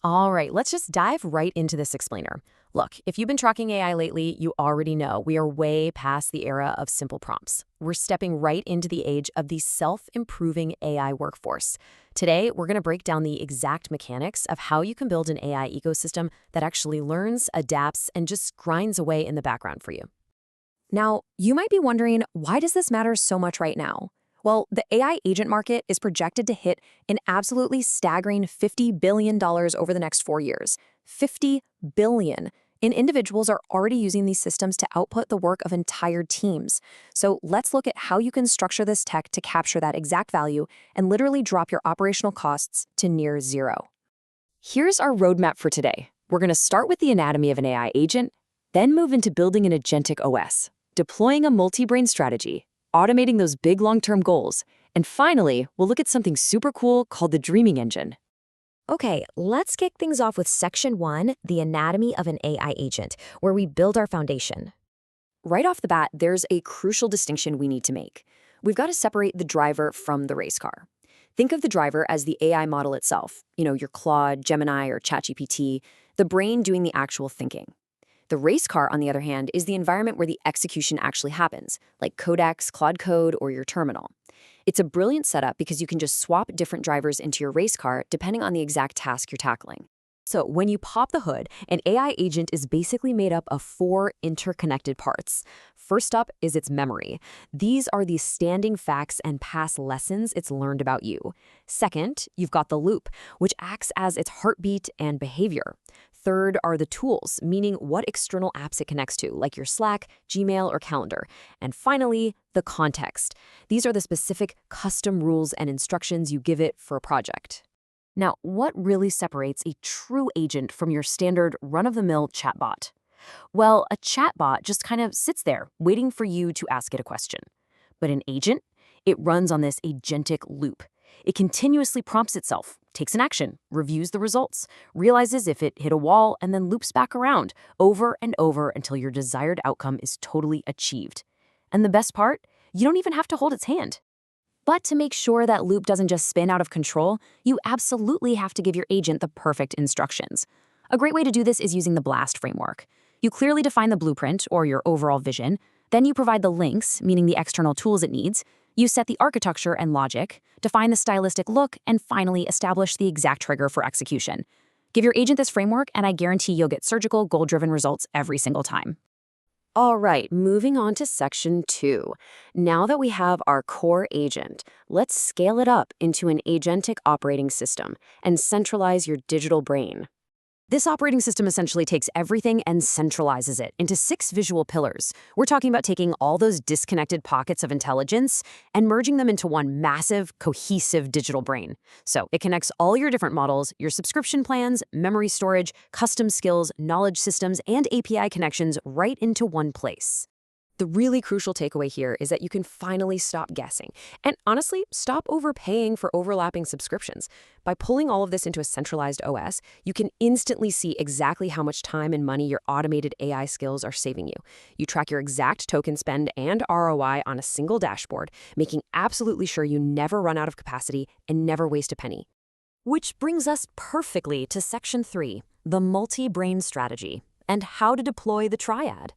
All right, let's just dive right into this explainer. Look, if you've been tracking AI lately, you already know we are way past the era of simple prompts. We're stepping right into the age of the self-improving AI workforce. Today, we're going to break down the exact mechanics of how you can build an AI ecosystem that actually learns, adapts, and just grinds away in the background for you. Now, you might be wondering, why does this matter so much right now? Well, the AI agent market is projected to hit an absolutely staggering $50 billion over the next 4 years. $50 billion. And individuals are already using these systems to output the work of entire teams. So let's look at how you can structure this tech to capture that exact value and literally drop your operational costs to near zero. Here's our roadmap for today. We're going to start with the anatomy of an AI agent, then move into building an agentic OS, deploying a multi-brain strategy, automating those big long-term goals, and finally, we'll look at something super cool called the Dreaming Engine. Okay, let's kick things off with Section 1, the anatomy of an AI agent, where we build our foundation. Right off the bat, there's a crucial distinction we need to make. We've got to separate the driver from the race car. Think of the driver as the AI model itself, your Claude, Gemini, or ChatGPT, the brain doing the actual thinking. The race car, on the other hand, is the environment where the execution actually happens, like Codex, Claude Code, or your terminal. It's a brilliant setup because you can just swap different drivers into your race car depending on the exact task you're tackling. So when you pop the hood, an AI agent is basically made up of four interconnected parts. First up is its memory. These are the standing facts and past lessons it's learned about you. Second, you've got the loop, which acts as its heartbeat and behavior. Third are the tools, meaning what external apps it connects to, like your Slack, Gmail, or Calendar. And finally, the context. These are the specific custom rules and instructions you give it for a project. Now, what really separates a true agent from your standard run-of-the-mill chatbot? Well, a chatbot just kind of sits there, waiting for you to ask it a question. But an agent, it runs on this agentic loop. It continuously prompts itself, takes an action, reviews the results, realizes if it hit a wall, and then loops back around over and over until your desired outcome is totally achieved. And the best part? You don't even have to hold its hand. But to make sure that loop doesn't just spin out of control, you absolutely have to give your agent the perfect instructions. A great way to do this is using the BLAST framework. You clearly define the blueprint, or your overall vision, then you provide the links, meaning the external tools it needs, you set the architecture and logic, define the stylistic look, and finally establish the exact trigger for execution. Give your agent this framework, and I guarantee you'll get surgical, goal-driven results every single time. All right, moving on to Section 2. Now that we have our core agent, let's scale it up into an agentic operating system and centralize your digital brain. This operating system essentially takes everything and centralizes it into 6 visual pillars. We're talking about taking all those disconnected pockets of intelligence and merging them into one massive, cohesive digital brain. So it connects all your different models, your subscription plans, memory storage, custom skills, knowledge systems, and API connections right into one place. The really crucial takeaway here is that you can finally stop guessing and honestly stop overpaying for overlapping subscriptions. By pulling all of this into a centralized OS, you can instantly see exactly how much time and money your automated AI skills are saving you. You track your exact token spend and ROI on a single dashboard, making absolutely sure you never run out of capacity and never waste a penny. Which brings us perfectly to Section 3, the multi-brain strategy, and how to deploy the triad.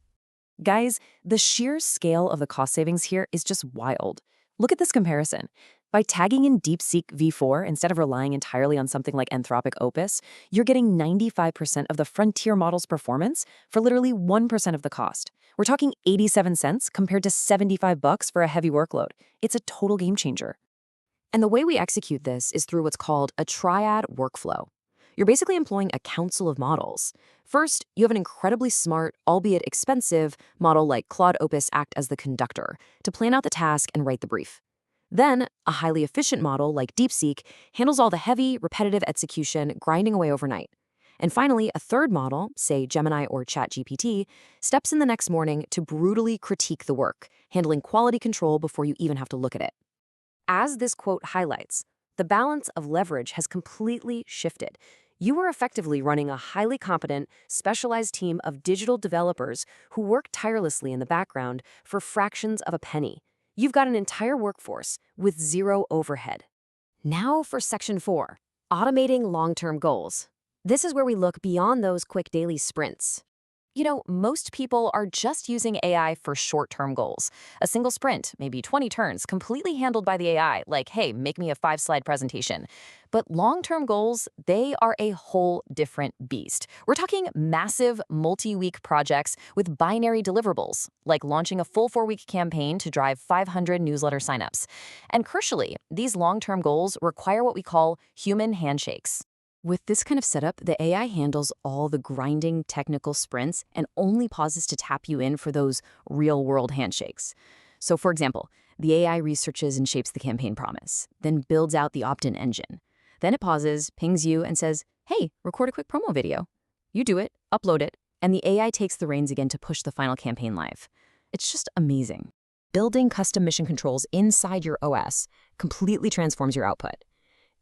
Guys, the sheer scale of the cost savings here is just wild. Look at this comparison. By tagging in DeepSeek v4 instead of relying entirely on something like Anthropic Opus, you're getting 95% of the frontier model's performance for literally 1% of the cost. We're talking 87 cents compared to $75 for a heavy workload. It's a total game changer. And the way we execute this is through what's called a triad workflow. You're basically employing a council of models. First, you have an incredibly smart, albeit expensive, model like Claude Opus act as the conductor to plan out the task and write the brief. Then, a highly efficient model like DeepSeek handles all the heavy, repetitive execution, grinding away overnight. And finally, a third model, say Gemini or ChatGPT, steps in the next morning to brutally critique the work, handling quality control before you even have to look at it. As this quote highlights, the balance of leverage has completely shifted. You are effectively running a highly competent, specialized team of digital developers who work tirelessly in the background for fractions of a penny. You've got an entire workforce with zero overhead. Now for Section 4, automating long-term goals. This is where we look beyond those quick daily sprints. Most people are just using AI for short-term goals. A single sprint, maybe 20 turns, completely handled by the AI, like, hey, make me a 5-slide presentation. But long-term goals, they are a whole different beast. We're talking massive, multi-week projects with binary deliverables, like launching a full 4-week campaign to drive 500 newsletter signups. And crucially, these long-term goals require what we call human handshakes. With this kind of setup, the AI handles all the grinding technical sprints and only pauses to tap you in for those real-world handshakes. So for example, the AI researches and shapes the campaign promise, then builds out the opt-in engine. Then it pauses, pings you, and says, hey, record a quick promo video. You do it, upload it, and the AI takes the reins again to push the final campaign live. It's just amazing. Building custom mission controls inside your OS completely transforms your output.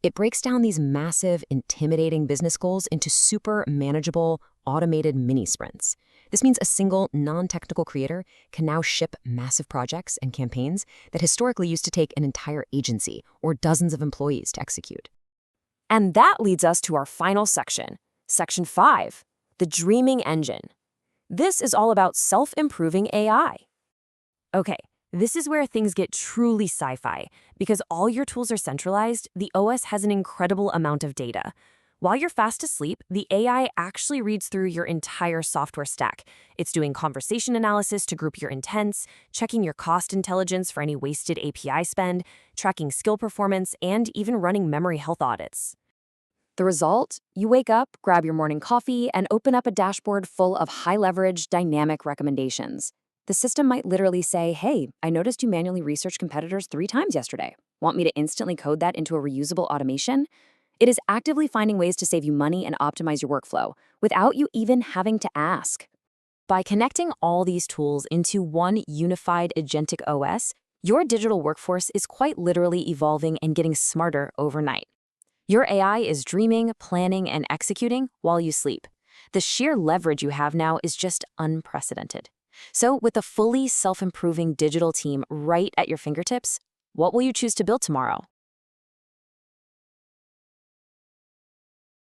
It breaks down these massive, intimidating business goals into super manageable, automated mini sprints. This means a single, non-technical creator can now ship massive projects and campaigns that historically used to take an entire agency or dozens of employees to execute. And that leads us to our final section, Section 5, the Dreaming Engine. This is all about self-improving AI. Okay. This is where things get truly sci-fi. Because all your tools are centralized, the OS has an incredible amount of data. While you're fast asleep, the AI actually reads through your entire software stack. It's doing conversation analysis to group your intents, checking your cost intelligence for any wasted API spend, tracking skill performance, and even running memory health audits. The result? You wake up, grab your morning coffee, and open up a dashboard full of high-leverage, dynamic recommendations. The system might literally say, hey, I noticed you manually researched competitors 3 times yesterday. Want me to instantly code that into a reusable automation? It is actively finding ways to save you money and optimize your workflow without you even having to ask. By connecting all these tools into one unified Agentic OS, your digital workforce is quite literally evolving and getting smarter overnight. Your AI is dreaming, planning, and executing while you sleep. The sheer leverage you have now is just unprecedented. So with a fully self-improving digital team right at your fingertips, what will you choose to build tomorrow?